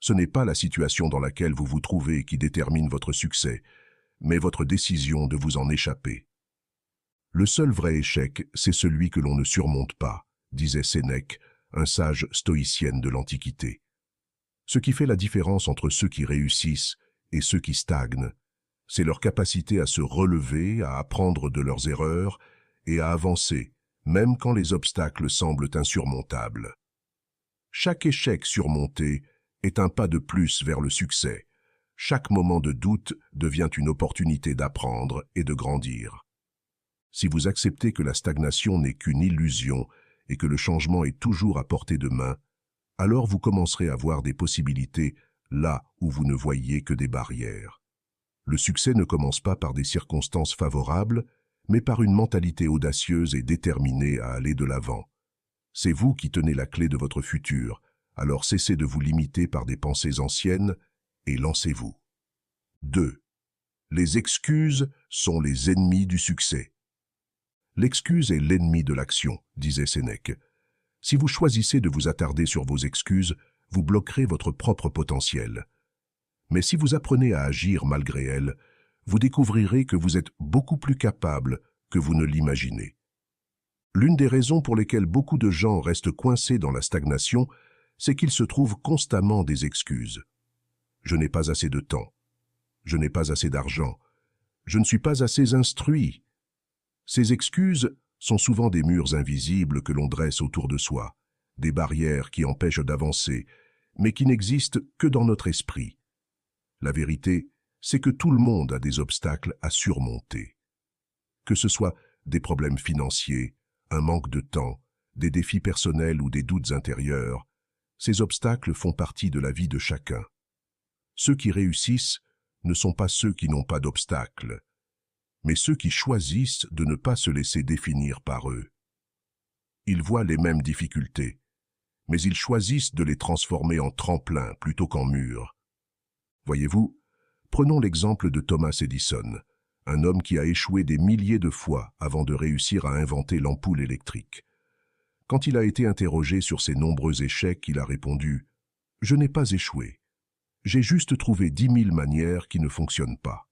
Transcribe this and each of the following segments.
Ce n'est pas la situation dans laquelle vous vous trouvez qui détermine votre succès, mais votre décision de vous en échapper. Le seul vrai échec, c'est celui que l'on ne surmonte pas, disait Sénèque, un sage stoïcienne de l'Antiquité. Ce qui fait la différence entre ceux qui réussissent et ceux qui stagnent, c'est leur capacité à se relever, à apprendre de leurs erreurs et à avancer, même quand les obstacles semblent insurmontables. Chaque échec surmonté est un pas de plus vers le succès. Chaque moment de doute devient une opportunité d'apprendre et de grandir. Si vous acceptez que la stagnation n'est qu'une illusion et que le changement est toujours à portée de main, alors vous commencerez à voir des possibilités là où vous ne voyiez que des barrières. Le succès ne commence pas par des circonstances favorables, mais par une mentalité audacieuse et déterminée à aller de l'avant. C'est vous qui tenez la clé de votre futur, alors cessez de vous limiter par des pensées anciennes et lancez-vous. 2. Les excuses sont les ennemis du succès. L'excuse est l'ennemi de l'action, disait Sénèque. Si vous choisissez de vous attarder sur vos excuses, vous bloquerez votre propre potentiel. Mais si vous apprenez à agir malgré elles, vous découvrirez que vous êtes beaucoup plus capable que vous ne l'imaginez. L'une des raisons pour lesquelles beaucoup de gens restent coincés dans la stagnation, c'est qu'ils se trouvent constamment des excuses. Je n'ai pas assez de temps. Je n'ai pas assez d'argent. Je ne suis pas assez instruit. Ces excuses sont souvent des murs invisibles que l'on dresse autour de soi, des barrières qui empêchent d'avancer, mais qui n'existent que dans notre esprit. La vérité, c'est que tout le monde a des obstacles à surmonter. Que ce soit des problèmes financiers, un manque de temps, des défis personnels ou des doutes intérieurs, ces obstacles font partie de la vie de chacun. Ceux qui réussissent ne sont pas ceux qui n'ont pas d'obstacles, mais ceux qui choisissent de ne pas se laisser définir par eux. Ils voient les mêmes difficultés, mais ils choisissent de les transformer en tremplin plutôt qu'en mur. Voyez-vous, prenons l'exemple de Thomas Edison, un homme qui a échoué des milliers de fois avant de réussir à inventer l'ampoule électrique. Quand il a été interrogé sur ses nombreux échecs, il a répondu « Je n'ai pas échoué. J'ai juste trouvé 10 000 manières qui ne fonctionnent pas. »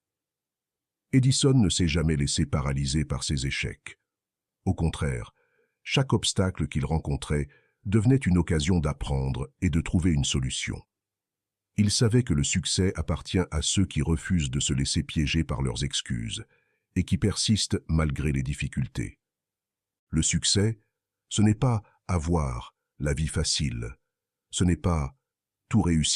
Edison ne s'est jamais laissé paralyser par ses échecs. Au contraire, chaque obstacle qu'il rencontrait devenait une occasion d'apprendre et de trouver une solution. Il savait que le succès appartient à ceux qui refusent de se laisser piéger par leurs excuses et qui persistent malgré les difficultés. Le succès, ce n'est pas avoir la vie facile, ce n'est pas tout réussir.